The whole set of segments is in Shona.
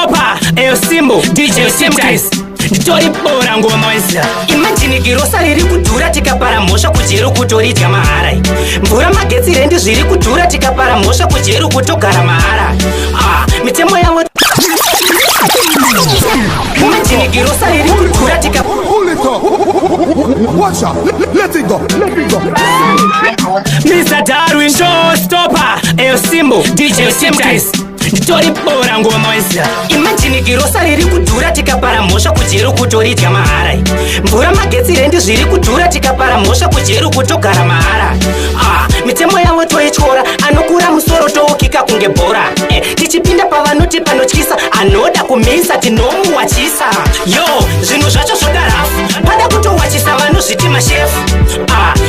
stopper eyo simbo DJ Simguys nditori bora ngoma wesa. Imagine girosa riri kudhura tikapara mhosva kujeru kutoridya mahara. Mvura magetsi rendi zviri kudhura tikapara mhosva kujeru kutogara mahara. Mitemo yavo imagine girosa riri kudhura Watch out. Let it go. Mr. Darwin Showstopper eyo simbo DJ Simguys nditori bora ngoma wesa. Imagine girosa riri kudhura tikapara mhosva kujeru kutoridya mahara. Mvura magetsi rendi zviri kudhura tikapara mhosva kujeru kutogara mahara. Mitemo yavo toityora anokura musoro toukika kunge bhora. Tichipinda pavanoti panotyisa anoda kumisa tinomuwachisa. Yo zvinhu zvacho zvoda rafu pada kutowachisa vanozviti mashefu.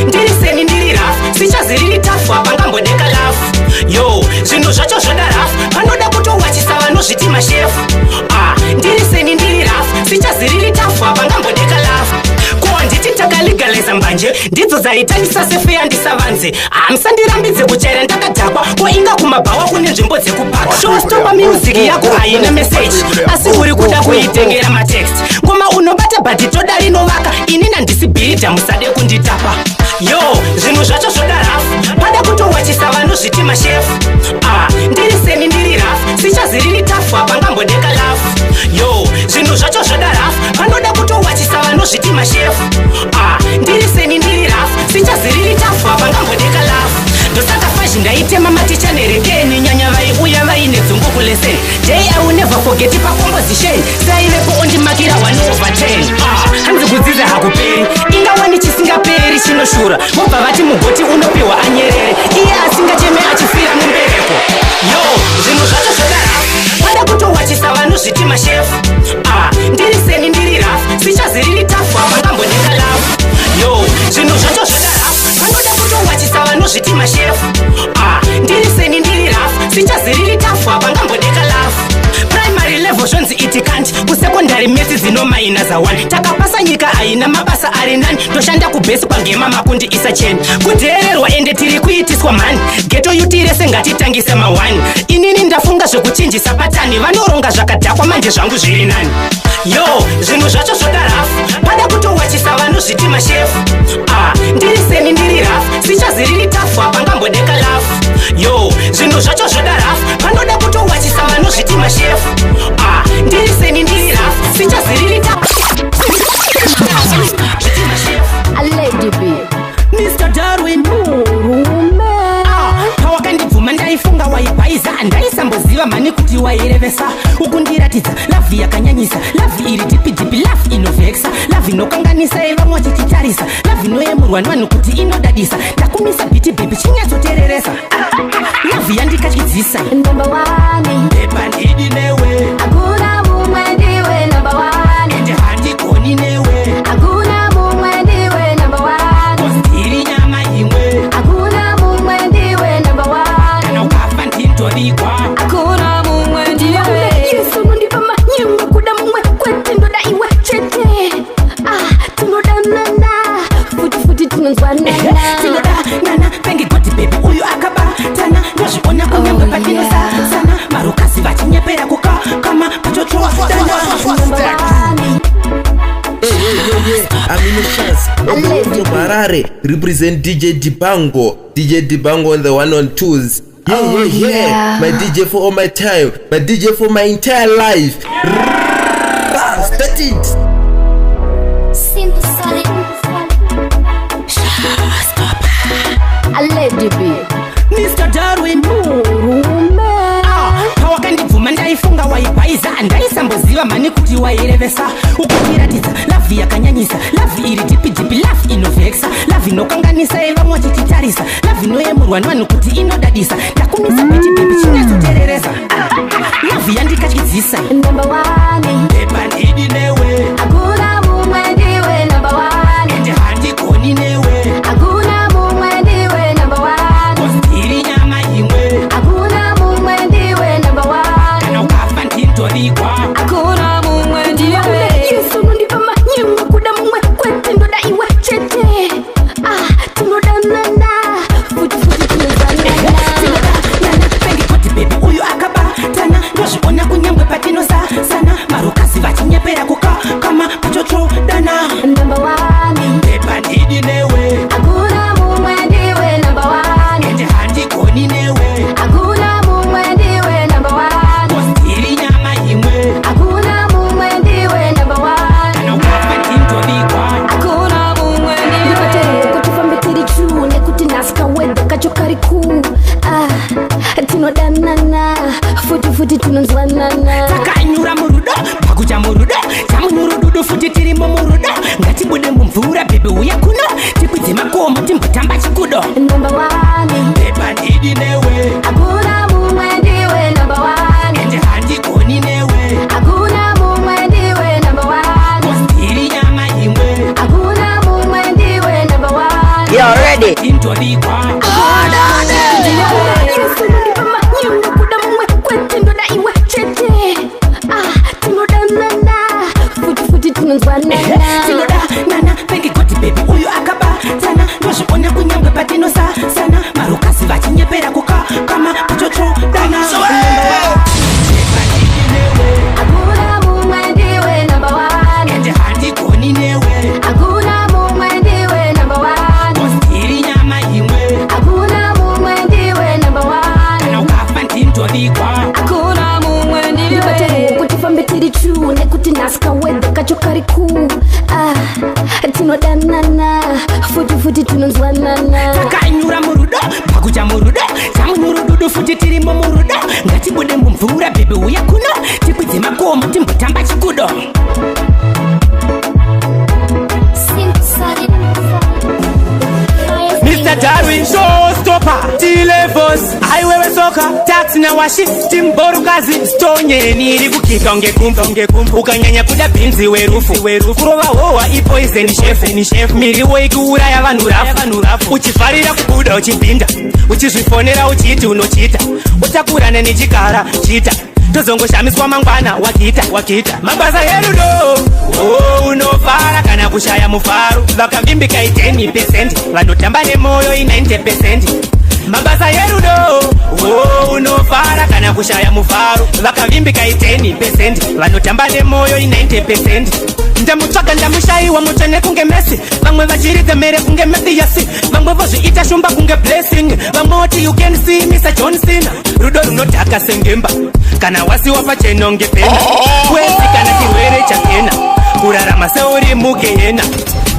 Ndiri seni ndiri rafu sichaziriri tafu apangambodeka lafu. Yo zvinhu zvacho zvoda rafu panoda kutowachisa vanozviti mashefu. Ndiri seni ndiri rafu sichaziriri tafu apangambodeka lafu. Ko nditi takalegaliza mbanje ndidzo dzaitangisa sefeya ndisavanze. Musandirambidze kuchaira ndakadhakwa ko inga kumabhawa kune nzvimbo dzekupaka. Showstopper music yako haina message asi uri kuda kuitengera matext. Ngoma unobata bhati toda rinovaka inini handisi bhirita musade kunditapa. Yo zvinhu zvacho zvoda rafu pada kutowachisa vanozviti mashefu. Ndiri seni ndiri rafu sichaziriri tafu apangambodeka lafu. Yo zvinhu zvacho zvoda rafu panoda kutowachisa vanozviti mashefu. Ndiri seni ndiri rafu sichaziriri tafu apangambodeka lafu. Ndosaka fashi ndaitema maticha nerekeni nyanya vaiuya vaine dzunguku leseni. Day I will never forget pa composition saivepo ondimakira 1/10. Hanzi kudzidza hakuperi ingawani chisingaperi chinoshura mobva vati mugoti unopiwa anyerere iye asingacheme achifira mumbereko. Yo zvinhu zvacho zvoda rafu pada kutowachisa vanozviti mashefu. Ndiri seni ndiri rafu sichaziriri tafu apangambodeka lafu. Yo zvinhu zvacho zvoda rafu panoda kutowachisa vanozviti mashefu. Ndiri seni ndiri rafu sichaziriri tafu apangambodeka lafu. Primary level zvonzi itikanti kusekondari meti dzinomaina za1. Takapasa nyika haina mabasa ari nani toshanda kubhesi pangema makundi isacheni. Kudhererwa ende tiri kuitiswa mani geto yutirese ngatitangise ma1. Inini ndafunga zvekuchinjisa patani vanoronga zvakadhakwa manje zvangu zviri nani. Yo zvinhu zvacho zvoda rafu pada kutowachisa vanozviti mashefu. Ndiri seni ndiri rafu sichaziriri tafu apangambodeka lafu. Yo zvinhu zvacho zvoda rafu panoda kutowachisa vanozviti mashefu. Ndiri seni ndiri rafu sichaziriri tafu. Mr. Darwin pawakandibvuma ndaifunga waibhaiza ndaisamboziva mani kuti wairevesa. Ukundiratidza lavhi yakanyanyisa lavhi iri dhipi lavhi inovheksa lavhi inokanganisa evamwe vachichitarisa lavhi inoyemurwa nevanhu kuti inodadisa. Ndakumisa biti bhebi chinyatsotereresa lavhi yandikatyidzisa. Pepa ndidi newe Hakuna mumwe ndiwe number one. ende handigoni newe Hakuna mumwe ndiwe number one. ndiri nyama imwe Hakuna mumwe ndiwe number one. kana ukafa ndintorigwa. Hakuna mumwe ndiwe. Yesu nondipa manyimbo kuda mumwe kwete ndoda iwe chete. Tinodanana futi tinonzwanana. Tinodanana pengi goti baby uyu akabatana ndozviona kunyangwe patinosasana marukasi vachinyepera kukakama pachotrowa Amino Shaz, Obuto Marare, represent DJ Dibango. DJ Dibango on the 1 on 2s. Yeah. My DJ for all my time. My DJ for my entire life. Start it. Simple solid. Mr. Darwin pawakandibvuma ndaifunga waibhaiza ndaisamboziva mani kuti wairevesa. Ukundiratidza lavhi yakanyanyisa lavhi iri dhipi lavhi inovheksa lavhi inokanganisa evamwe vachichitarisa lavhi inoyemurwa nevanhu kuti inodadisa. Ndakumisa biti bhebi chinyatsotereresa lavhi yandikatyidzisa. Pepa ndidi newe Hakuna mumwe ndiwe number one. ende handigoni newe Hakuna mumwe ndiwe number one. ndiri nyama imwe Hakuna mumwe ndiwe number one. kana ukafa ndintorigwa. Hakuna mumwe ndiwe. Yesu nondipa manyimbo kuda mumwe kwete ndoda iwe chete. Tinodanana futi tinonzwanana. Tinodanana pengi goti baby uyu akabatana ndozviona kunyangwe patino sana marukasi vachinyepera kuka kama pachocho dana number one pepa ndidi newe hakuna mumwe ndiwe number one ende handikoni newe hakuna mumwe ndiwe number one kostiri nyama imwe hakuna mumwe ndiwe number one anokafa tintobikwa hakuna mumwe ndiwe patere kutifambe tiri true nekuti naska wedha kacho kari cool tinodanana futi tinonzwanana takanyura murudo pakucha murudo tamunurududu futi tirimo murudo ngatibude mumvura bebe uya kuno tikwidze makomo timbotamba chikudo number one pepa ndidi newe hakuna mumwe ndiwe number one ende handikoni newe hakuna mumwe ndiwe number one kostiri nyama imwe hakuna mumwe ndiwe number one You're ready. tintobikwa kuda mumwe kwetendo da iwe chete tinodanana futi tinonzwanana tinodanana pengikoti bebi uyu akabatana ndozvibona kunyangwe patino sana marukasi vachinyepera kuka kama pachocho dana hakuna mumwe ndiwe number one ende handikoni newe hakuna mumwe ndiwe number one kostiri nyama imwe hakuna mumwe ndiwe number one kana ukafa ndintobikwa hakuna mumwe ndiwe patere kutifambe tiri true nekuti naska wedha kacho kari cool tinodanana futi tinonzwanana takanyura murudo pakucha murudo tamunurududu futi tirimo murudo ngatibude mumvura bebe uya kuno tikwidze makomo timbotamba chikudo Mr. Darwin Showstopper T-Levels Highway Soka Taxi na washi Timborukazi Stonyeni iri kukika ungekumfu ukanyanya kuda binzi werufu kurova howa ipoison chef miriwo ikuuraya vanhu rafu uchifarira kubuda uchipinda uchizvifonera uchiti unochita utakurana nechikara chita tozongoshamiswa mangwana wakiita mabasa erudo unofara kana kushaya mufaro vakavimbika 10% vanotamba nemoyo 90%. mabasa erudo unofara kana kushaya mufaro vakavimbika 10% vanotamba nemoyo 90%. ndamutsvaga ndamushayiwa mutsvene kunge Messi vamwe vachiridze mere kunge Mathias vamwe vozviita shumba kunge Blessing vamwe voti you can see Mr. John Cena rudo runodhaka sengemba kana wasiwa pacheno ngepena wesi kana chirwere chakena kurarama seuri mugehena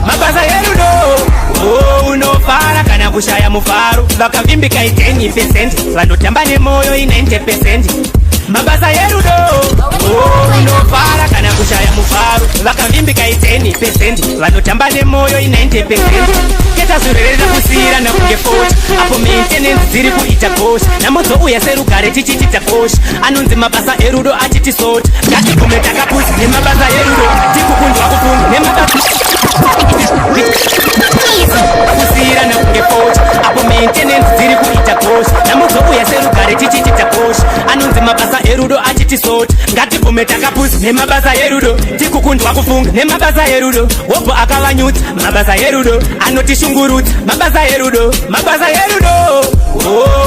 mabasa erudo unofara kana kushaya mufaro vakavimbika 10% vanotamba nemoyo 90%. mabasa erudo unofara kana kushaya mufaro vakavimbika 10% vanotamba nemoyo 90%. keta zvirerera kusiyirana kunge fosha apo maintenance dziri kuita kosha namozouya serugare tichitita kosha anonzi mabasa erudo achiti sota ngatigume takapusi nemabasa erudo tikukundwa kufunga nemabasa kusiyirana kunge fosha apo maintenance dziri kuita kosha namozouya serugare tichitita kosha anonzi mabasa erudo achiti sota ngatigume takapusi nemabasa erudo tikukundwa kufunga nemabasa erudo wobvo akavanyutsa mabasa erudo anotishungurudza mabasa erudo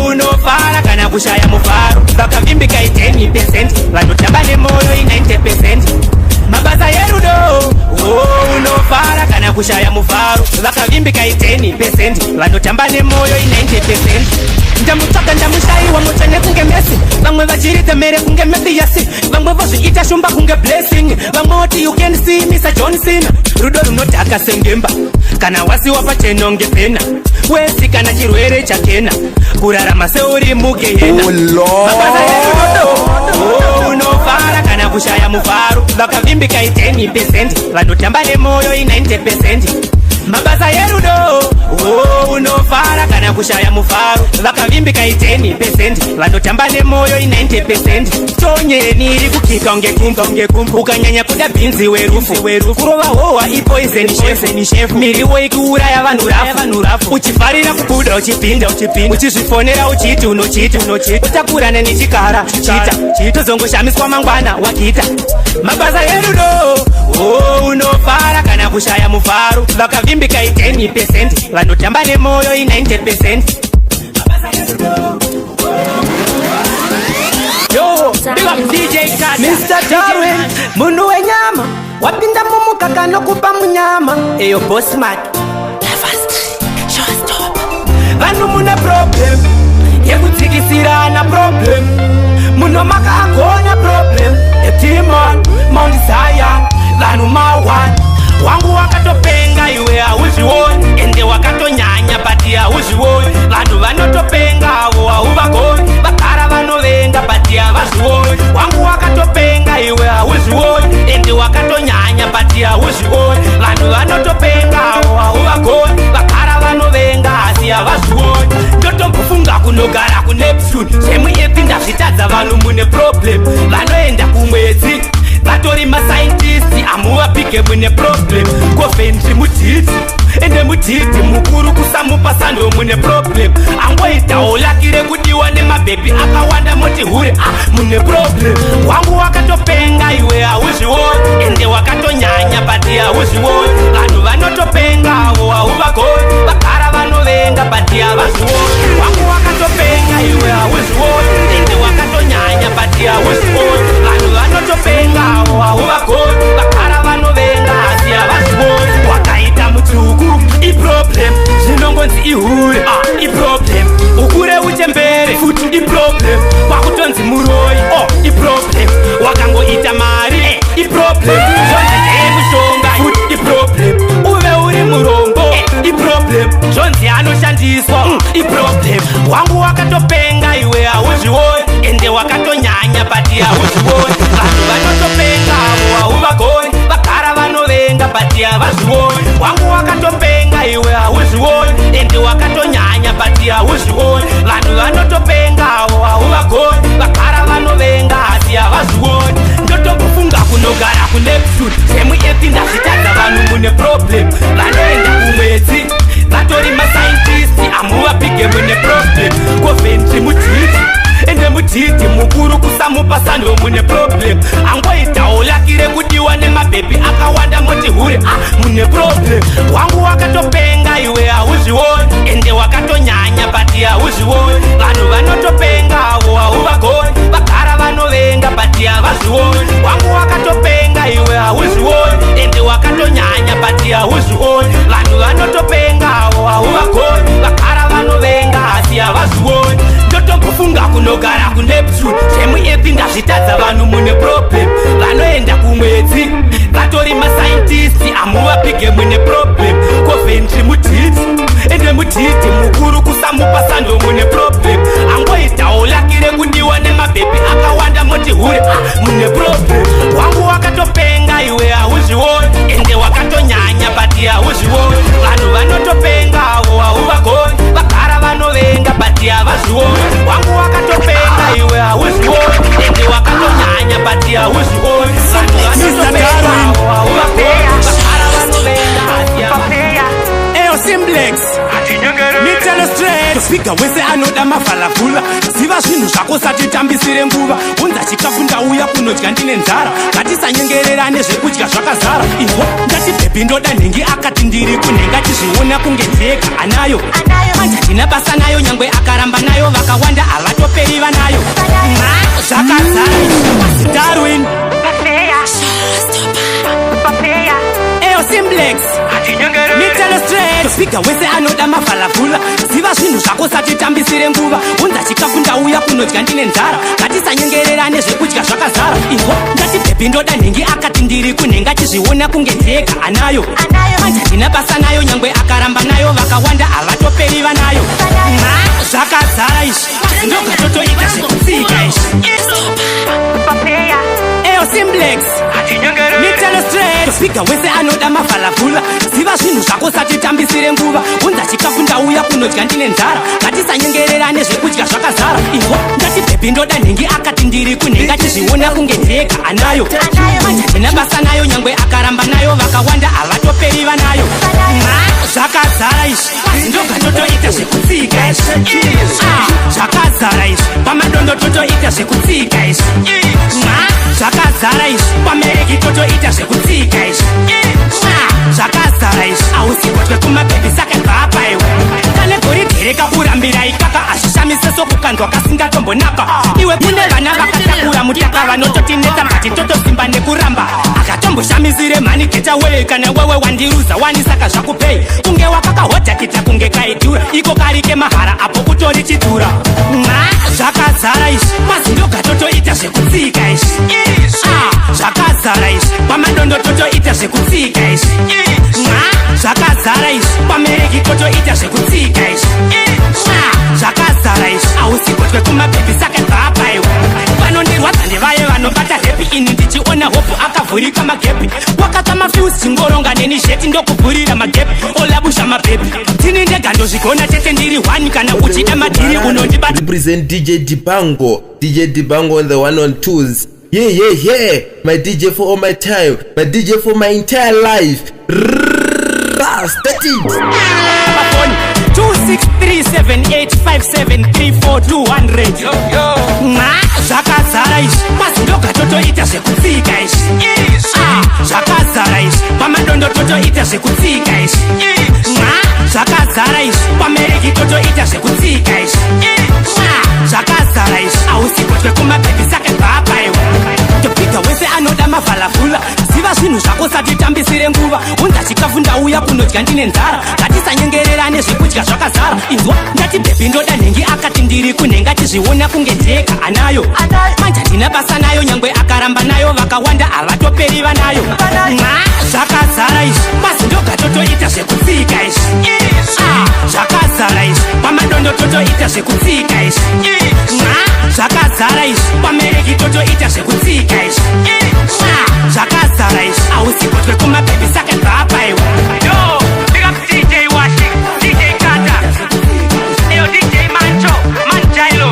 unofara kana kushaya mufaro vakavimbika 10% vanotamba nemoyo 90%. mabasa erudo unofara kana kushaya mufaro vakavimbika 10% vanotamba nemoyo 90%. ndamutsvaga ndamushayiwa mutsvene kunge Messi vamwe vachiridze mere kunge Mathias vamwe vozviita shumba kunge Blessing vamwe voti you can see Mr. John Cena rudo runodhaka sengemba kana wasiwa pacheno ngepena wesi kana chirwere chakena kurarama seuri mugehena mabasa erudo unofara kana kushaya mufaro vakavimbika 10% vanotamba nemoyo 90%. mabasa erudo unofara kana kushaya mufaro vakavimbika 10% vanotamba nemoyo 90%. tonyeni iri kukika ungekumfu ukanyanya kuda binzi werufu kurova howa ipoison chef miriwo ikuuraya vanhu rafu uchifarira kubuda uchipinda uchizvifonera uchiti unochita utakurana nechikara chita tozongoshamiswa mangwana wakiita mabasa erudo unofara kana kushaya mufaro vakavimbika 10% vanotamba nemoyo 90%. Yo, big up DJ Kai Mr. Darwin, munhu wenyama wapinda mumukaka nokupa munyama. Eyo Bossman vanhu mune problem yekudzikisirana problem, muno makagona problem etimon Mount Zion vanhu mawan wangu wakatopenga iwe hauzvioni ende wakatonyanya bati hauzvioni vanhu vanotopenga avo hauvagoni vagara vanovenga bati havazvioni wangu wakatopenga iwe hauzvioni ende wakatonyanya bati hauzvioni vanhu vanotopenga avo hauvagoni vagara vanovenga asi havazvioni ndotombofunga kunogara kuNeptune zvemuepi ndazvitadza vanhu mune problem vanoenda kumwedzi vatori masaintisti amuvapike mune problem kovhentri mudhiti ende mudhiti mukuru kusamupa sando mune problem angoitawo laki rekudiwa nemabhebhi akawanda moti hure mune problem wangu wakatopenga iwe hauzvioni ende wakatonyanya bati hauzvioni vanhu vanotopenga avo hauvagoni vagara vanovenga bati havazvioni wangu wakatopenga iwe hauzvioni ende wakatonyanya bati hauzvioni vanhu vanotopenga avo hauvagoni vagara vanovenga asi havazvioni wakaita mutsvuku iproblem zvinongonzi ihure iproblem ukure uchembere futi iproblem kwakutonzi muroi iproblem wakangoita mari iproblem zvonzi ndeyemushonga futi iproblem uve uri murombo iproblem zvonzi anoshandiswa iproblem wangu wakatopenga iwe hauzvioni ende wakatonyanya bati hauzvioni vanhu vanotopenga avo hauvagoni vagara vanovenga bati havazvioni wangu wakatopenga iwe hauzvioni ende wakatonyanya bati hauzvioni vanhu vanotopenga avo hauvagoni vagara vanovenga asi havazvioni ndotombofunga kunogara kuNeptune zvemuepi ndazvitadza vanhu mune problem vanoenda kumwedzi vatori masaintisti amuvapige mune problem kovhentri mudhiti ende mudhiti mukuru kusamupa sando mune problem angoitawo laki rekudiwa nemabhebhi akawanda moti hure mune problem wangu wakatopenga iwe hauzvioni ende wakatonyanya bati hauzvioni vanhu vanotopenga avo hauvagoni vagara vanovenga bati havazvioni wangu wakatopenga iwe hauzvioni ende wakatonyanya bati hauzvioni vanhu vanotopenga avo hauvagoni vagara vanovenga asi havazvioni ndotombofunga kunogara kuNeptune zvemuepi ndazvitadza vanhu mune problem vanoenda kumwedzi vatori masaintisti amuvapige mune problem kovhentri mudhiti ende mudhiti mukuru kusamupa sando mune problem angoitawo laki rekudiwa nemabhebhi akawanda moti hure mune problem wangu wakatopenga iwe hauzvioni ende wakatonyanya bati hauzvioni vanhu vanotopenga avo hauvagoni vagara vanovenga bati havazvioni wangu wakatopenga iwe hauzvioni ende wakatonyanya bati hauzvioni vanhu vanotopenga avo hauvagoni vagara vanovenga bati havazvioni. Eyo Simplex mitelo straight figa wese anoda mavhalavhula ziva zvinhu zvako satitambisire nguva unza chikafu ndauya kunodya ndine nzara ngatisanyengererane zvekudya zvakazara iho ndati bhebhi ndoda nhengi akati ndiri kunhenga chizviona kunge dheka anayo manja tina basa nayo nyangwe akaramba nayo vakawanda havatoperi vanayo zvakazara Darwin Eyo Simplex mitelo straight figa wese anoda mavhalavhula ziva zvinhu zvako satitambisire nguva unza chikafu ndauya kunodya ndine nzara ngatisanyengererane zvekudya zvakazara iho ndati bhebhi ndoda nhengi akati ndiri kunhenga chizviona kunge dheka anayo manja tina basa nayo nyangwe akaramba nayo vakawanda havatoperi vanayo zvakazara izvi ndogatotoita zvekutsika izvi Eyo Simplex mitelo straight figa wese anoda mavhalavhula ziva zvinhu zvako satitambisire nguva unza chikafu ndauya kunodya ndine nzara ngatisanyengererane zvekudya zvakazara iho ndati bhebhi ndoda nhengi akati ndiri kunhenga chizviona kunge dheka anayo manja tina basa nayo nyangwe akaramba nayo vakawanda havatoperi vanayo zvakazara izvi ndogatotoita zvekutsika izvi zvakazara izvi pamadondo totoita zvekutsika izvi zvakazara izvi pamereki totoita zvekutsika izvi zvakazara izvi ausikotwe kumabhebhi saka bhapa iwe kane goridhe rekakurambira ikaka azvishamise sokukandwa kasingatombonaka iwe kune vana vakatakura mutaka vanototinetsa bati totosimba nekuramba akatomboshamizire mhani getaway kana wewe wandiruza wanisaka zvakupei kunge wakakahodhakita kunge kaidhura iko kari kemahara apo kutori chidhura zvakazara izvi mazindoga totoita zvekutsika izvi zvakazara izvi pamadondo totoita zvekutsika izvi zvakazara izvi pamereki totoita zvekutsika izvi zvakazara izvi ausikotwe kumabhebhi saka bhabhaiwa vanondirwadza ndevaye vanobata hepi ini ndichiona hopu akavhurika magepi wakata mafiusi chingoronga neni zheti ndokuvhurira magepi olabusha mabhebhi tini ndega ndozvigona chete ndiri 1 kana uchida madhiri unondibata. Represent DJ Dibango on the 1 on 2s. Yeah, my DJ for all my time, my DJ for my entire life. Start it. 263785734200 zvakazara izvi mazindoga totoita zvekutsika izvi zvakazara izvi pamadondo totoita zvekutsika izvi zvakazara izvi pamereki totoita zvekutsika izvi zvakazara izvi ausikotwe kumabhebhi saka bhabhaiwa topika wese anoda mavhalavhula ziva zvinhu zvako satitambisire nguva unza chikafu ndauya kunodya ndine nzara ngatisanyengererane zvekudya zvakazara inzwa ndati bhebhi ndoda nhengi akati ndiri kunhenga tizviona kunge ndega anayo manje ndina basa nayo nyangwe akaramba nayo vakawanda havatoperi vanayo zvakazara izvi mazindoga totoita zvekutsika izvi zvakazara izvi pamadondo totoita zvekutsika izvi zvakazara izvi pamereki totoita zvekutsika izvi zvakazara izvi ausikotwe kumabhebhi saka bhabhaiwa yo DJ Washing, DJ Kata, eyo DJ Mancho, Manjailo,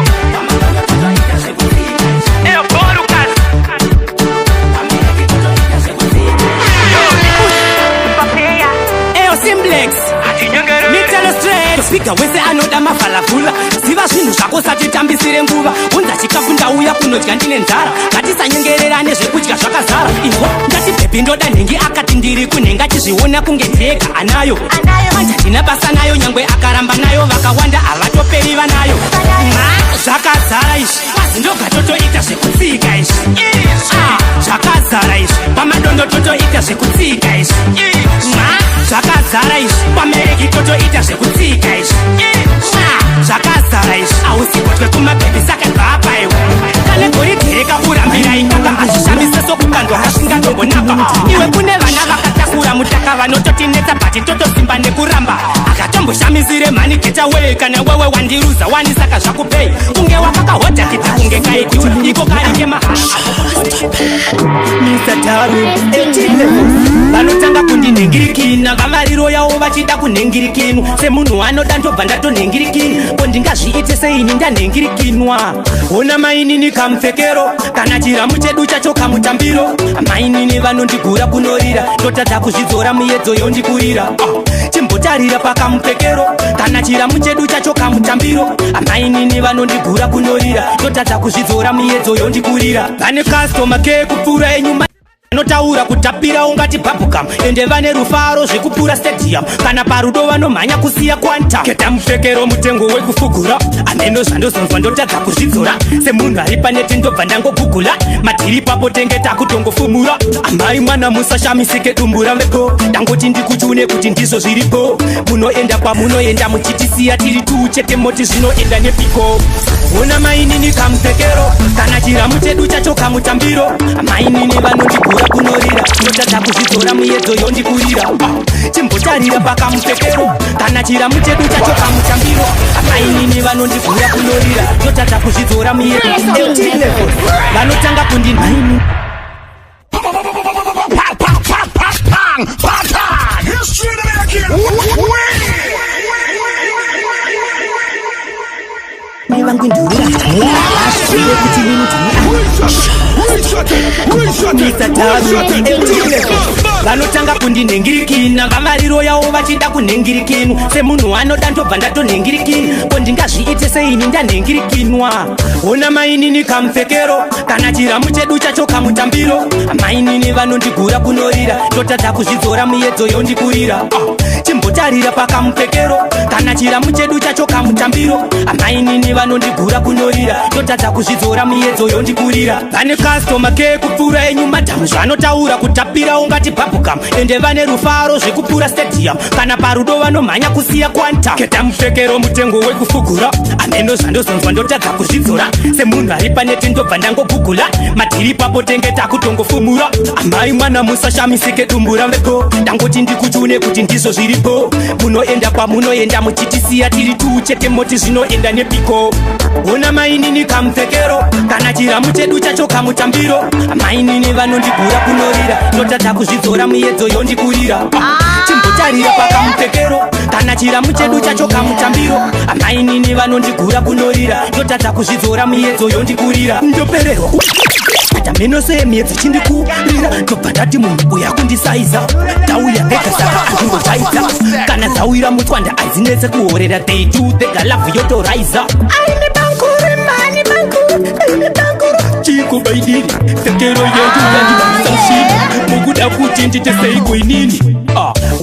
eyo Borukas, eyo Simplex, Mitchell Straight. Topika wese anoda mavhalavhula ziva zvinhu zvako satitambisire nguva unza chikafu ndauya kunodya ndine nzara ngatisanyengererane zvekudya zvakazara inzwa ndati bhebhi ndoda nhengi akati ndiri kunhenga tizviona kunge ndega anayo manje ndina basa nayo nyangwe akaramba nayo vakawanda havatoperi vanayo zvakazara izvi mazindoga totoita zvekutsika izvi zvakazara izvi pamadondo totoita zvekutsika izvi zvakazara izvi pamereki totoita zvekutsika izvi zvakazara izvi ausikotwe kumabhebhi saka bhabhaiwa kane goridhe rekaburambira ikaka azvishamise sokukandwa kasvingatombonaka iwe kune vana vakatakura mutaka vanototinetsa bhati totosimba nekuramba akatomboshamizire mhani getaway kana wewe wandiruza wanisaka zvakupei kunge wakakahodhakita kunge kaidhura iko kari kemahara misataru vanotanga kundinhengirikina vamariro yavo vachida kunhengirikinu semunhu anoda ndobva ndatonhengirikini ko ndingazviite seini ndanhengirikinwa ona mainini kamupfekero kana chiramu chedu chacho kamutambiro mainini vanondigura kunorira ndotadza kuzvidzora muyedzo yondikurira chimbotarira pakamupfekero kana chiramu chedu chacho kamutambiro mainini vanondigura kunorira ndotadza kuzvidzora muyedzo yondikurira vane kastoma kekupfuura enyumba anotaura kutapira ungati babhukam ende vane rufaro zvekupfuura stadium kana parudo vanomhanya kusiya kwanta keta mupfekero mutengo wekufugura aneno zvandozonzwa ndotadza kuzvidzora semunhu ari paneti ndobva ndangogugula madhiri papo tengeta kutongofumura amai mwana musashamisike dumbu ramvepo ndangoti ndikuchune kuti ndizvo zviripo munoenda kwamunoenda muchitisiya tiri tuu chete moti zvinoenda nepiko ona mainini kamupfekero kana chiramu chedu chacho kamutambiro mainini vanondigura kunorira ndotadza kuzvidzora muyedzo yondikurira chimbotarira pakamupfekero kana chiramu chedu chacho kamutambiro mainini vanondigura kunorira ndotadza kuzvidzora muyedzo vanotanga kundinhaini vanotanga kundinhengirikina vamariro yavo vachida kunhengirikinu semunhu anoda ndobva ndatonhengirikini ko ndingazviite seini ndanhengirikinwa ona mainini kamupfekero kana chiramu chedu chacho kamutambiro mainini vanondigura kunorira totadza kuzvidzora muyedzo yondikurira chimbotarira pakamupfekero kana chiramu chedu chacho kamutambiro amainini vanondigura kunorira totadza kuzvidzora muyedzo yondikurira vane kastoma kekupfuura enyu madhamu zvanotaura kutapira ungati babhukam ende vane rufaro zvekupfuura stadium kana parudo vanomhanya kusiya kwanta keta mupfekero mutengo wekufugura ameno zvandozonzwa ndotadza kuzvidzora semunhu ari paneti ndobva ndangogugula madhiri papo tenge takutongofumura amai mwana musashamisike dumbura mvepo ndangoti ndikuchune kuti ndizvo zviripo munoenda kwamunoenda muchitisiya tiri tuu chete moti zvinoenda nepiko ona mainini kamupfekero kana chiramu chedu chacho kamutambiro mainini vanondigura kunorira totadza kuzvidzora muyedzo yondikurira chimbotarira pakamupfekero kana chiramu chedu chacho kamutambiro amainini vanondigura kunorira totadza kuzvidzora muyedzo yondikurira ndopererwa meno semiedzo chindikurira ndobva ndati munhu uya kundisaiza ndauya ndega saka andingotaidza kana dzawira mutswanda adzinetse kuhorera they do the love yotoraiza aine bankuru mani bankuru aine bankuru chikubaidini pfekero yedu yandivaisashini mukuda kuti nditeseigwinini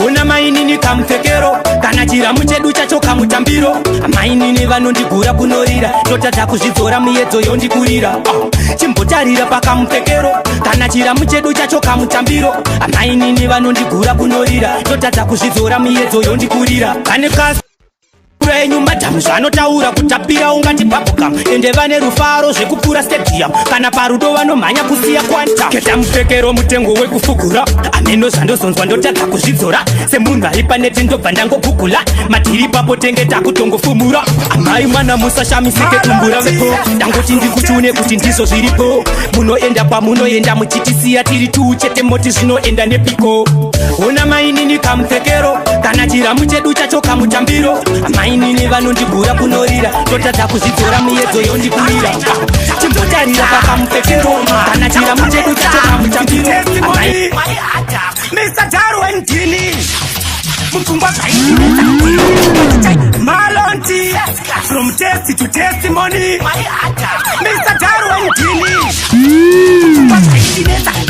ona mainini kamupfekero kana chiramu chedu chacho kamutambiro mainini vanondigura kunorira totadza kuzvidzora muyedzo yondikurira chimbotarira pakamupfekero kana chiramu chedu chacho kamutambiro mainini vanondigura kunorira totadza kuzvidzora muyedzo yondikurira vane enyu madhamu zvanotaura kutapira ungati babhukam ende vane rufaro zvekupfuura stadium kana parudo vanomhanya kusiya kwanta keta mupfekero mutengo wekufugura ameno zvandozonzwa ndotadza kuzvidzora semunhu ari paneti ndobva ndangogugula madhiri papo tenge takutongofumura amai mwana musashamisike dumbura mvepo ndangoti ndikuchune kuti ndizvo zviripo munoenda kwamunoenda muchitisiya tiri tuu chete moti zvinoenda nepiko ona mainini kamupfekero kana chiramu chedu chacho kamutambiro mainini vanondigura kunorira totadza kuzvidzora muyedzo yondikurira chimbotarira pakamupfekero kana chiramu chedu chacho kamutambiro Mr. Darwin Dini Mukungwa Malonti From test to testimony Mr. Darwin Dini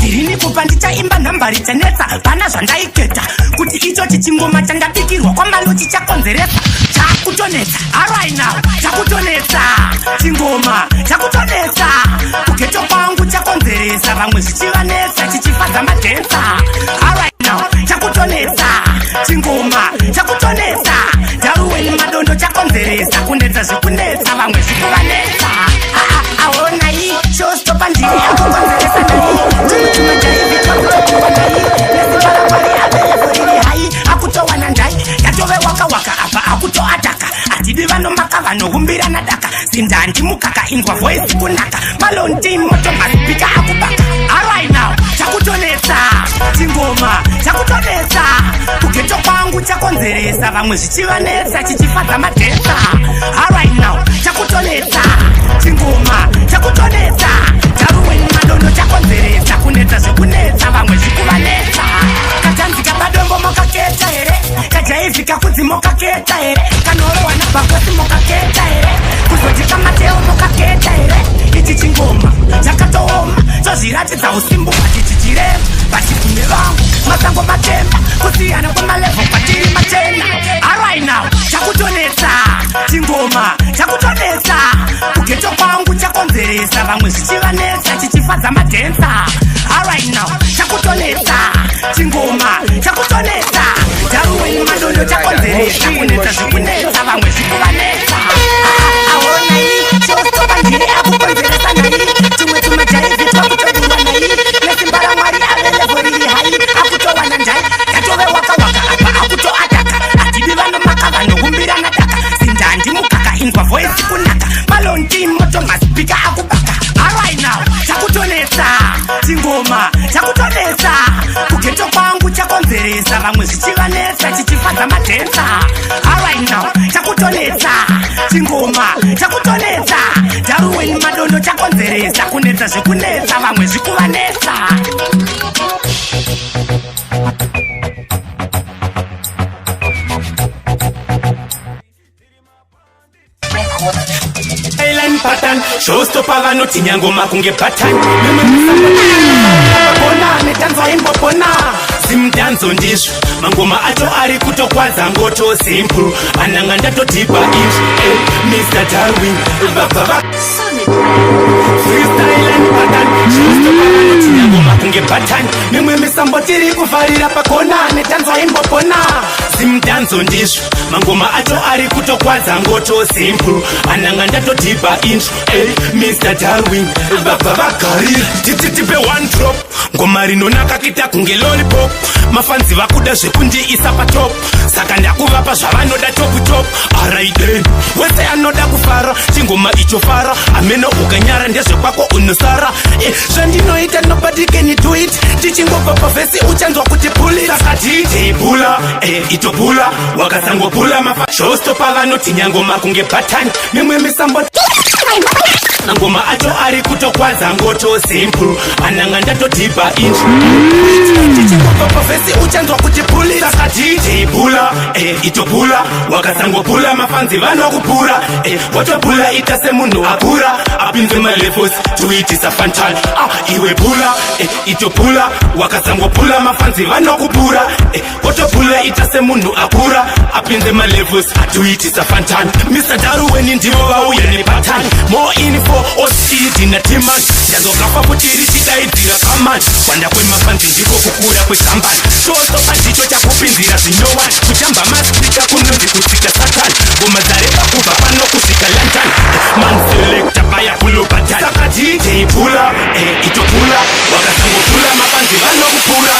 Dirini kupandicha imba nambari chanetsa Pana zvandaiketa Kuti icho chichingoma chandapikirwa kwa malo chichakonzeresa Chakutonetsa Alright now Chakutonetsa Chingoma Chakutonetsa Kugeto kwangu chakonzeresa Vamwe zvichivanetsa Chichifadza madensa Alright now Chakutonetsa Chingoma Chakutonetsa Daruweni madondo chakonzeresa Kunetsa zvikunetsa Vamwe zvikuvanetsa Aona hii Showstopper ndiri yakukonzeresa nahi Tumutuma jaivi Twakutokuwa nahi Nesibara kwari avelefuriri hai Akutowana ndai Yatove waka waka apa akutoataka Atidi vanomaka vanohumbirana daka Sindandi mukaka ingwa voice kunaka Malonti moto mazipika akubaka Alright now Chakutonetsa Chingoma Chakutonetsa Kugeto kwangu chakonzeresa Vamwe zvichivanetsa Chichifadza madensa Alright now Chakutonetsa Chingoma Chakutonetsa Daruweni madondo chakonzeresa Kunetsa zvikunetsa Vamwe zvikuvanetsa Katanzika padombo mokaketa here Kajaivika kudzi mokaketa here Kanorowa nabakosi mokaketa here Kuzodika mateo mokaketa here Ichi chingoma chakatooma Chozviratidza usimbu pachichichirema Vachikume vangu masango matemba Kusiyana kwamalevo patiri machena Alright now Chakutonetsa Chingoma Chakutonetsa Kugeto kwangu chakonzeresa Vamwe zvichivanetsa Chichifadza madensa Alright now Chakutonetsa Chingoma Chakutonetsa Daruweni madondo chakonzeresa Kunetsa zvikunetsa Vamwe zvikuvanetsa Aona hii Showstopper ndiri akukonzeresa nahi Tumwe tumajaivi twakutoduwa nahi Nesimbara mwari avelefuriri hai Akutowana ndai Yatove waka waka apa akutoataka Atidi vanomaka vanohumbirana daka Sindandi mukaka ingwa voice kunaka Malonti moto mazipika akubaka Alright now Chakutonetsa Chingoma Chakutonetsa Kugeto kwangu chakonzeresa Vamwe zvichivanetsa Chichifadza madensa Alright now Chakutonetsa Chingoma Chakutonetsa Daruweni madondo chakonzeresa Kunetsa zvikunetsa Vamwe zvikuvanetsa Island pattern Showstopper vanoti nyangoma kunge pattern Bona netanzwa simudhanzo ndizvo mangoma acho ari kutokwadza ngoto simple ananga ndatodhipa izvo Mr. Darwin bababa freestyle and pattern showstopper ngoma kunge pattern mimwe misambo tiri kuvharira pakona netanzwa imbopona simudhanzo ndizvo mangoma acho ari kutokwadza ngoto simple ananga ndatodhipa intro Mr. Darwin bababa garira titipe one drop ngoma rinonaka kita kunge lollipop mafanzi vakuda zvekundiisa patop saka ndakuvapa zvavanoda top alright then wese anoda kufara chingoma icho fara ameno ukanyara ndezvekwako unosara zvandinoita nobody can do it tichingobva pavhesi uchanzwa kuti puli saka DJ pula itopula wakasangopula mafa showstopper vanoti nyangoma kunge pattern mimwe misambo ngoma acho ari kutokwadza ngoto simple ananga ndatodhipa intro tichingobva pavhesi uchanzwa kuti puli saka DJ pula itopula wakasangopula mafanzi vanokupura watopula ita semunhu akura apinze malevels tuitisa fantan iwe pula itopula wakasangopula mafanzi vanokupura watopula ita semunhu akura apinze malevels tuitisa fantan Mr. Darwin ndivo vauya nepatan more info osidi na timan yazokafa kutiri chidaidzira kaman kwanda kwemafanzi ndiko kukura kwekambani showstopper ndicho chakupinzira zvinyowani kutamba maspika kunonzi kusvika satan ngoma dzareba kubva pano kusvika london manselekta baya kulobatan saka DJ pula itopula wakasangopula mafanzi vanokupura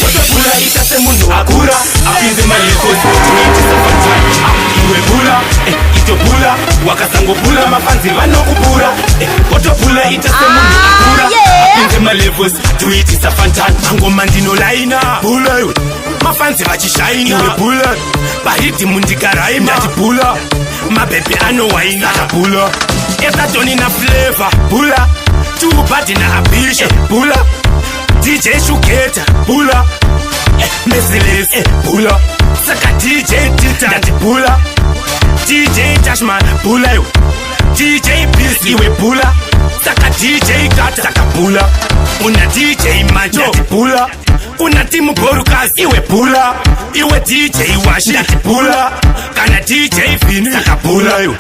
watopula ita semunhu akura apinze malevels tuitisa fantan iwe pula itopula wakasangopula mafanzi vanokupura watopula ita semunhu akura apinze malevels tuitisa fantan angoma ndinolaina pula iwe mafanzi vachishaina iwe pula baridhimu ndikaraima ndatipula mabhebhe anowaina tapula esatoni na flavor pula tubadi na abisha pula DJ Shugeta pula Merciless pula saka DJ Tita ndatipula DJ Tashman pula yo DJ Beast iwe pula saka DJ Kata saka pula una DJ Majo ndatipula una timu Borukazi iwe pula iwe DJ Washi ndatipula kana DJ Vini saka pula yo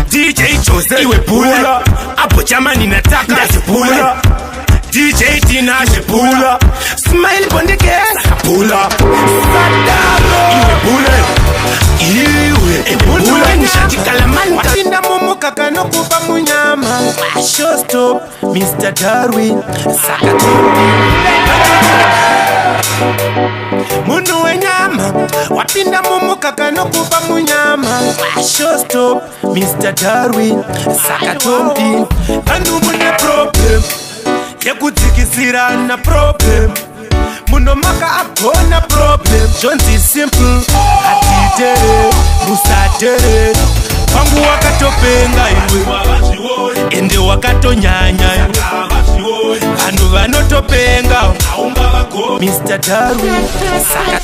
DJ Jose iwe pula apo chamani nataka ndatipula DJ Tinashe pula Smile Bondekesa pula Sadaro iwe pula iwe pula nishatikala mani watinda mumuka kanokupa munyama showstop Mr. Darwin sakatopi munu wenyama wapinda mumuka kanokupa munyama showstop Mr. Darwin sakatopi vandu mune problem yekudzikisirana problem munomaka agona problem zvonzi simple atiitere musatere pangu wakatopenga iwe ende wakatonyanya iwe vanhu vanotopenga Mr. Darwin saka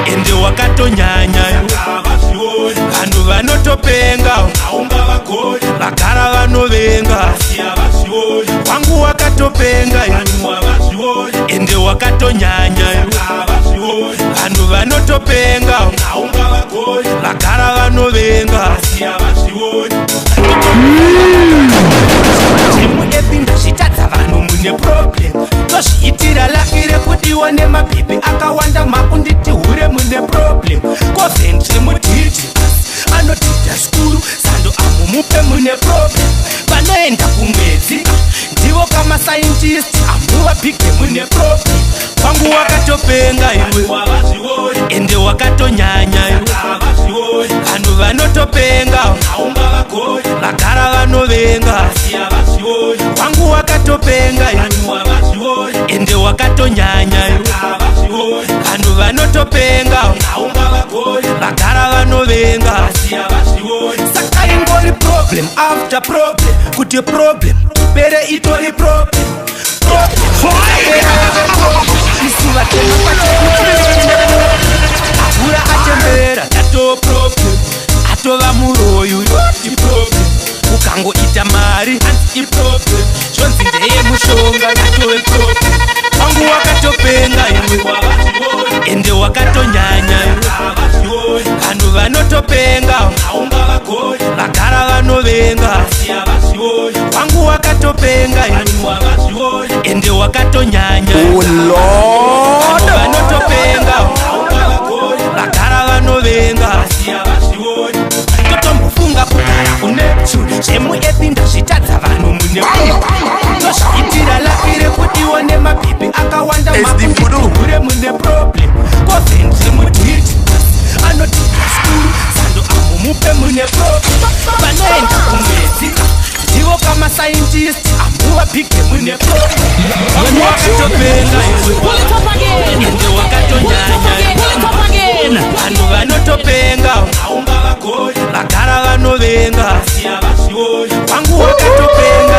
ende wakatonyanya vanhu vanotopenga vagara vanovenga wangu wakatopenga ende wakatonyanya vanhu vanotopenga vagara vanovenga zvitadza vanhu mune problem tozviitira lakire kudiwa nemabhibhi akawanda makunditi hure mune problem kovhentre mudhiti anodhidha zvikuru sando amo mupe mune problem vanoenda kumwedzi ndivo kamasaintisti amuvabhige mune problem wangu wakatopenga iwe ende wakatonyanya iwe vanhu vanotopenga vagara vanovenga wangu wakatopenga ende wakatonyanya vanhu vanotopenga vagara vanovenga saka ingori problem after problem kuti problem pere itori problem vatema akura atembera tato problem atova muroyo yoti problem ukangoita mari anti problem zvonzi ndeye mushonga yatove problem wangu wakatopenga iwe ende wakatonyanya iwe vanhu vanotopenga vagara vanovenga wangu wakatopenga iwe ende wakatonyanya vanhu vanotopenga vagara vanovenga totombofunga kugara kuneptune zvemuepinda zvitadza vanhu mune tozviitira lakire kudiwa nemabhipi akawanda makuure mune problem kovenzi mudhiti anodhira skuru sando amumupe mune problem vanoenda kumwedzi ndivo kamasaintisti amuvapike mune problem vanhu vakatopenga ende wakatonyanya vanhu vanotopenga vagara vanovenga vangu wakatopenga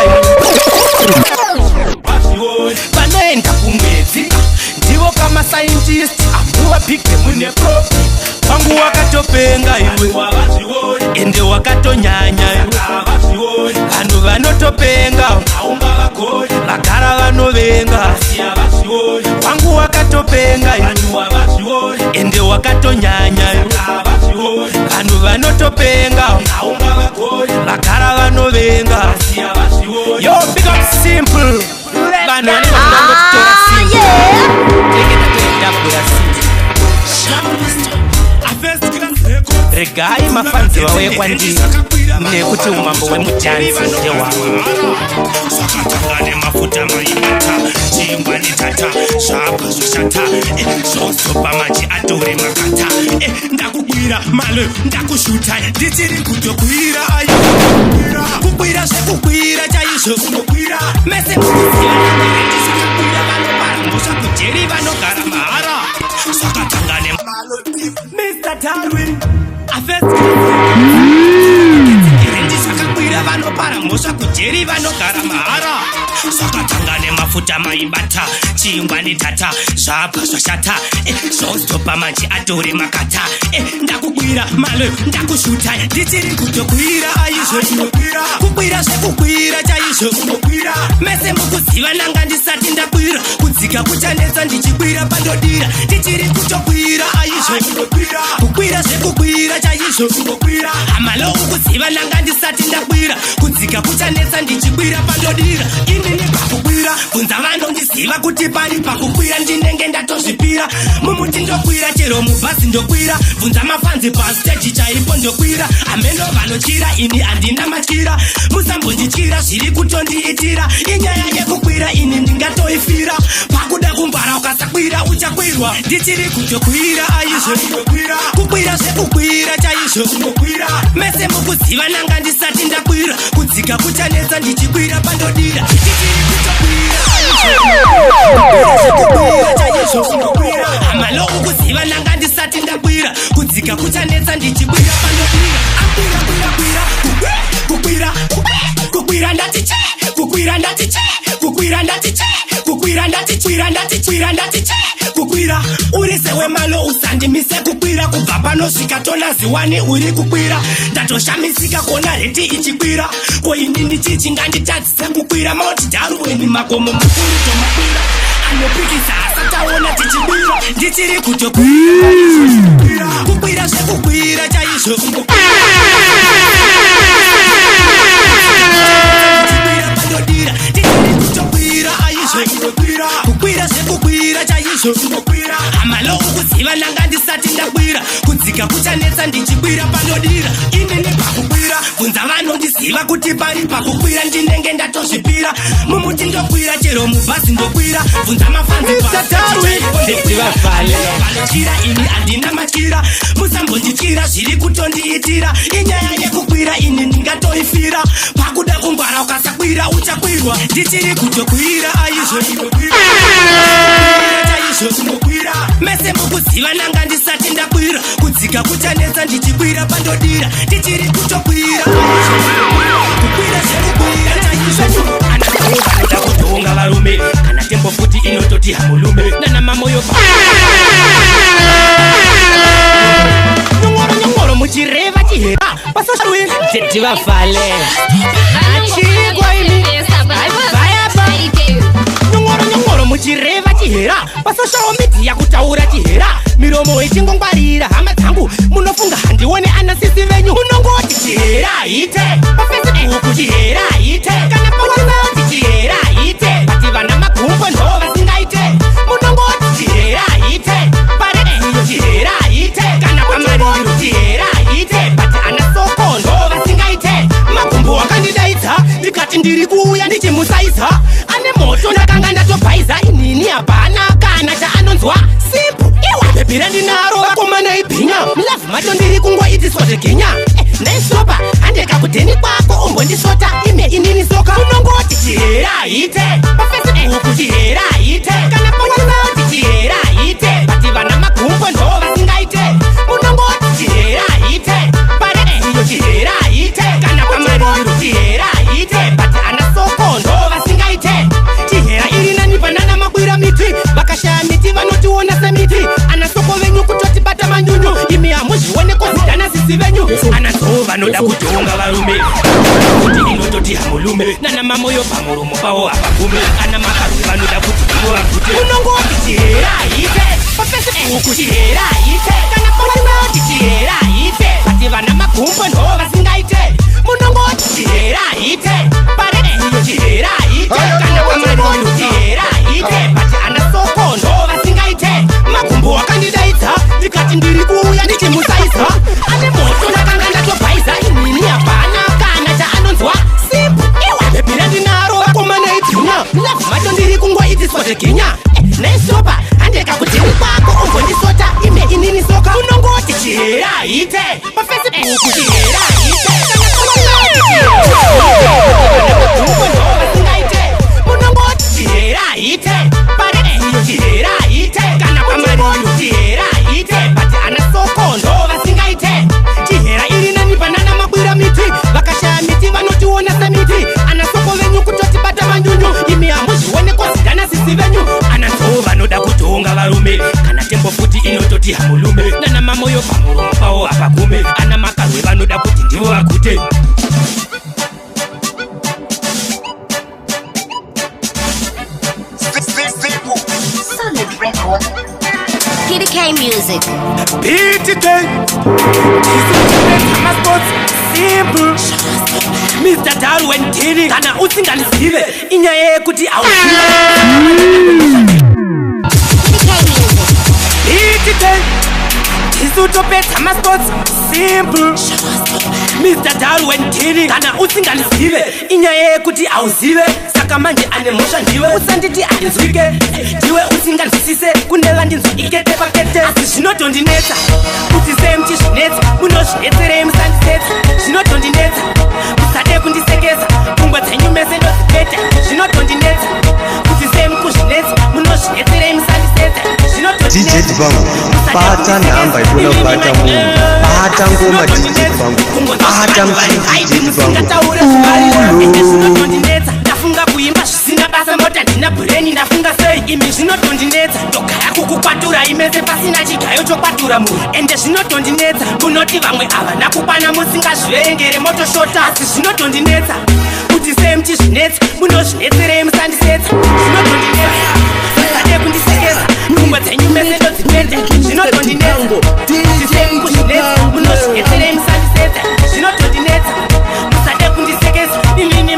vanoenda kumwedzi ndivo kamasaintisti amuvapike mune problem vangu wakatopenga iwe ende wakatonyanya vanhu vanotopenga vagara vanovenga vangu wakatopenga ende wakatonyanya vanhu vanotopenga vagara vanovenga yo big up simple vanhu vanongotora simple regai mafanzi vauye kwandiri nekuti umambo wemujanzi ndewavo zvakatangane mafuta maibata chimbwa netata zvabva zvoshata zvozopa machi atore makata ndakubwira malo ndakushuta ndichiri kutokwira kukwira zvekukwira chaizvo kunokwira mese mukuzivanaiisakakwira vanoparambusha kujeri vanogara mahara zvakatangane malo Mr. Darwin ndisakakwira vanopara mhosva kujeri vanogara mahara zvakatangane mafuta maibata chingwa netata zvabva zvashata zvozopa manji atore makata ndakukwira malo ndakushuta ndichiri kutokwira aizvo kukwira zvekukwira chaizvo mese mukuziva nanga ndisati ndakwira kudzika kuchanetsa ndichikwira pandodira ndichiri kutokwira aizvo kukwira zvekukwira chaizvo amalo ukuziva nanga ndisati ndakwira kudzika kuchanetsa ndichikwira pandodira inini pakukwira bvunza vanondiziva kuti pari pakukwira ndinenge ndatozvipira mumuti ndokwira chero mubhazi ndokwira bvunza mafanzi pasteji chaipo ndokwira ameno vanotyira ini handina matyira musambondityira zviri kutondiitira inyaya yekukwira ini ndingatoifira pakuda kumbara ukasakwira uchakwirwa ndichiri kutokwira aizvo kukwira zvekukwira chaizvo mese mukuziva nanga ndisati ndakwira kudzika kuchanetsa ndichikwira pandodira ndichiri kutokwira amalo ukuziva nanga ndisati ndakwira kudzika kuchanetsa ndichikwira pandodira kukwira ndati che kukwira ndati che kukwira ndati che kukwira ndati che kukwira urise wemalo usandimise kukwira kubva panosvika tonaziwani uri kukwira ndatoshamisika kuona reti ichikwira koini ndichichi nganditadzise kukwira mauti dharuweni makomo mukuru tomakwira anopikisa asataona tichikwira ndichiri kutokwira kukwira zvekukwira chaizvo kukwira zvekukwira chaizvo amalo ukuziva nanga ndisati ndakwira kudzika kuchanetsa ndichikwira pandodira inini pakukwira bvunza vanondiziva kuti pari pakukwira ndinenge ndatozvipira mumuti ndokwira chero mubhazi ndokwira bvunza mafanzi vanotyira ini handina matyira musambondityira zviri kutondiitira inyaya yekukwira ini ndingatoifira pakuda kungwara ukasakwira uchakwirwa ndichiri kutokwira aizvo mese mukuziva nanga ndisati ndakwira kudzika kuchanetsa ndichikwira pandodira ndichiri kutokwira kukwira zvekukwira chaizvo anaoda kutonga varume kana tembo futi inototi inototi hamulume nana mamoyo nyongoro muchireva chihera pasoshawe tivafale achigwa imi nyongoro muchireva chihera pasoshawo midhi yakutaura chihera miromo ichingongwarira hama dzangu munofunga handione anasisi venyu munongoti chihera ite pafacebook chihera ite kana pawasati chihera ite pati vana magumbo ndo vasingaite munongoti chihera ite pareio chihera ite kana pamariro chihera ite pati ana soko ndo vasingaite magumbo wakandidaidza ndikati ndiri kuuya ndichimusaidza ane moto ndakanga ndatobhaiza inini hapana kana chaanonzwa simple iwa bhebhira ndinaro vakomana ibhinya milavhu macho ndiri kungoitiswa zveginya ndaisopa handekakudheni kwako umbondisota ime inini soka unongoti chihera ite pafacebook chihera ite kana pawasati chihera ite pati vana magumbo ndo vasingaite munongoti chihera ite pareio chihera ite kana pamariro chihera ite pati ana soko ndo vasingaite chihera iri nani vanana makwira miti vakashaya miti vanotiona semiti ana soko venyu kutotibata manyunyu imi hamuzvione kozidana sisi venyu ana zoo vanoda kutonga varume kuti inototi hamulume nana mamoyo pamuromo pavo hapagume ana makarwi vanoda kuti ivo vagute unongoti chihera ite pafacebook chihera ite kana pawasati chihera ite pati vana magumbo ndo vasingaite munongoti chihera ite pareio chihera ite kana pamariro chihera ite pati ana soko ndo vasingaite magumbo wakandidaidza ndikati ndiri kuuya ndichimusaidza ane moto ndakanga ndatobhaiza inini hapana kana chaanonzwa simple iwa bhebhira ndinaro vakomana ibhinya milavhu macho ndiri kungoitiswa zveginya naisopa handekakudheni kwako umbondisota ime inini soka unongoti chihera ite pafacebook chihera ite kana pawasati vasingaite munongoti chihera ite pareio chihera ite kana pamariro chihera ite pati ana soko ndo vasingaite chihera iri nani vanana makwira miti vakashaya miti vanotiona semiti ana soko venyu kutotibata manyunyu imi hamuzvione kozidana sisi venyu ana nzoo vanoda kutonga varume kana tembo futi inototi hamulume nana mamoyo pamuromo pavo hapagume ana makarwe vanoda kuti ndivo vagute Solid record. PDK music. PDK simple Mr. Darwin Tini kana usinganizive inyaya yekuti auzive PDK isutopedza masports simple Mr. Darwin Tini kana usinganizive inyaya yekuti auzive saka manje ane mhosva ndiwe usanditi andinzwike ndiwe usinganzwisise kune vandinzwa ikete pakete asi zvinotondinetsa kuti sei muchizvinetsa munozvinetserei musandisetsa zvinotondinetsa musade kundisekesa pfungwa dzenyu mese ndozipeta zvinotondinetsa kuti sei mukuzvinetsa munozvinetserei musandisetsa DJ Dibango bata nhamba ikona kubata munhu bata ngoma DJ Dibango bata DJ Dibango zvinotondinetsa ndafunga kuimba zvisina basa mota ndina bureni ndafunga sei imi zvinotondinetsa ndogaya kukukwatura imese pasina chigayo chokwatura munhu ende zvinotondinetsa munoti vamwe havana kukwana musingazviverengere motoshota asi zvinotondinetsa kuti sei muchizvinetsa munozvinetserei musandisetsa zvinotondinetsa musade kundisekesa pfungwa dzenyu mese ndodzipende zvinotondinetsa kuti sei mukuzvinetsa munozvinetserei musandisetsa zvinotondinetsa musade kundisekesa inini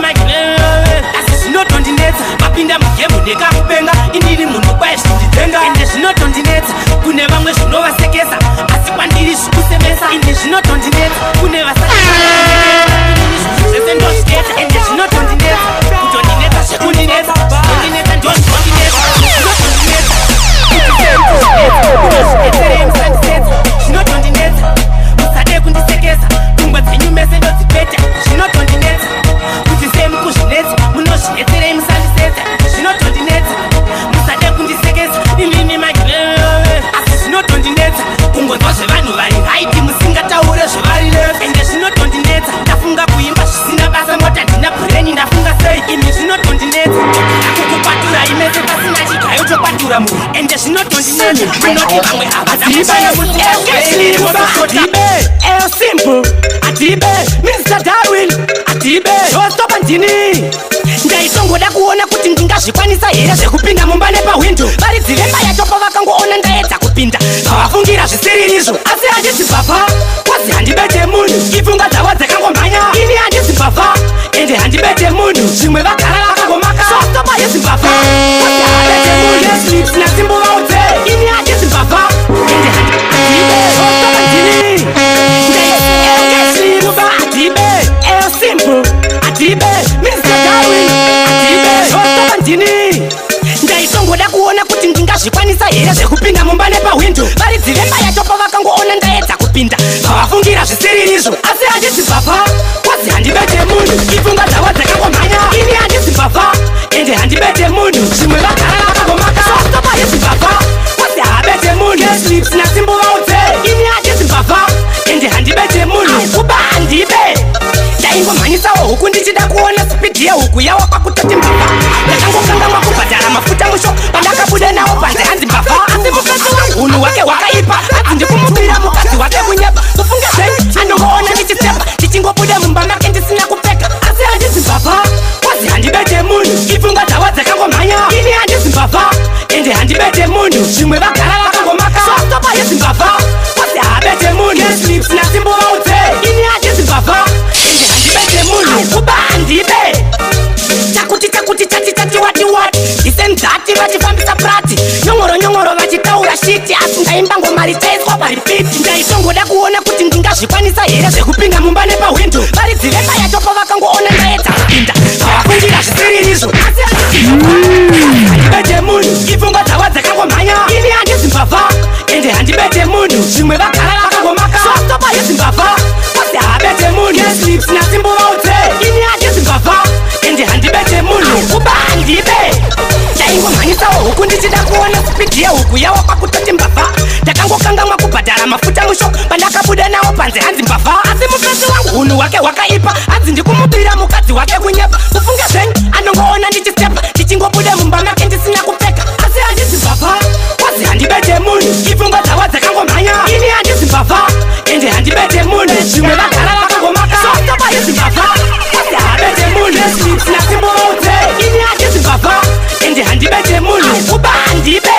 asi zvinotondinetsa mapinda mugemu ndekakupenga inini munhu kwai zvinditenga ende zvinotondinetsa kune vamwe zvinovasekesa asi kwandiri zvikusemesa ende zvinotondinetsa kune zvese ndozviketa ende zvinotondinetsa kutondinetsa zvekundinetsa kundinetsa ndozvondinetsa zvinotondinetsa unozvinetserei musandisetsa zvinotondinetsa musade kundisekesa pfungwa dzenyu mese ndodzipeta zvinotondinetsa kuti sei mukuzvinetsa munozvinetserei musandisetsa zvinotondinetsa musade kundisekesa inini asi zvinotondinetsa kungonzwa zvevanhu vari haiti musingataure zvevari refu ende zvinotondinetsa ndafunga kuimba zvisina basa mota ndina bureni ndafunga sei imi zvinotondinetsa akukupatura mvura imeze pasina chigayo chokwatura munhu ende zvinotondinene munoti vamwe havadamusaadibe eyo simple adibe Mr. Darwin adibe zostopa ndini ndaitongoda kuona kuti ndingazvikwanisa here zvekupinda mumba nepawindo vari dziremba yachopo vakangoona ndaedza kupinda vavafungira zvisiririzvo asi handisi bvabva kwazi handibete munhu ipfunga dzavo dzakangomhanya ini handisi bvabva ende handibete munhu zvimwe vagara vakangomaka zostopa yezimbabva kwazi handibete munhu yeslips nasimbovaudze ini handisi bvabva ende handibe zostopa ndini ndaieslimuba adibe eyo simple adibe Mr. Darwin adibe zostopa ndini ndaitongoda kuona kuti ndingazvikwanisa here zvekupinda mumba nepawindo vari dziremba yachopo vakangoona ndaedza kupinda vavafungira zvisiririzvo asi handisi bvabva kwazi handibete munhu ipfunga dzavo dzakangomhanya ini handisi bvabva ende handibete munhu zvimwe vagara vakangomaka zostopa yezimbabva kwazi haabete munhu yeslips nasimbovaudze ini handisi bvabva ende handibete munhu kuba handibe ndaingomhanyisawo huku ndichida kuona spidi yehuku yawo kwakutoti mbavha ndakangokangamwa kubhadhara mafuta musho pandakabuda nawo panze hanzi mbavha asi mukadzi wangu unhu hwake hwakaipa hanzi ndikumubira mukadzi wake kunyepa kufunge zvenyu anongoona ndichisepa ndichingobuda mumba make ndisina kupfeka asi handisi mbavha kwazi handibete munhu ipfunga dzavo dzakangomhanya ini handisi mbavha ende handibete munhu zvimwe vagara vakangomaka zostopa yezimbabva kwazi haabete munhu yeslips nasimbovaudze ini handisi mbavha ende handibete munhu kuba handibe takuti tati wati isemdzati vachifambisa prati nyongoro vachitaura shiti asi ndaimba ngoma richaiswa paripiti ndaitongoda kuona kuti ndingazvikwanisa here zvekupinda mumba nepawindo vari dziremba yachopo vakangoona ndaedza kupinda vavafungira zvisiririzvo asi handibete munhu ipfunga dzavo dzakangomhanya ini handisi mbavha ende handibete munhu zvimwe vagara vakangomaka zostopa yezimbabva kwasi haabete munhu yeslips nasimbovaudze ini handisi mbavha ende handibete munhu kuba handibe ndaingomhanyisawo huku ndichida kuona spidi yehuku yawo kwakutoti mbavha ndakangokangamwa kubhadhara mafuta musho pandakabuda nawo panze hanzi mbavha asi mukadzi wangu unhu hwake hwakaipa hanzi ndikumubira mukadzi wake kunyepa kufunge zvenyu anongoona ndichisepa ndichingobuda mumba make ndisina kupfeka asi handisi mbavha kwazi handibete munhu ipfunga dzavo dzakangomhanya ini handisi mbavha ende handibete munhu zvimwe vagara vakangomaka zostopa yezimbabva kwazi haabete munhu yeslips nasimbovaudze ini handisi mbavha ende handibete munhu kuba handibe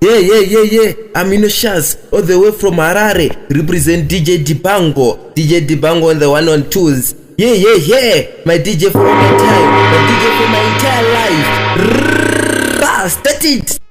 Yeah. Amino Shaz, all the way from Harare, represent DJ Dibango. DJ Dibango on the 1 on 2s. Yeah. My DJ for all my time, my DJ for my entire life. Start it.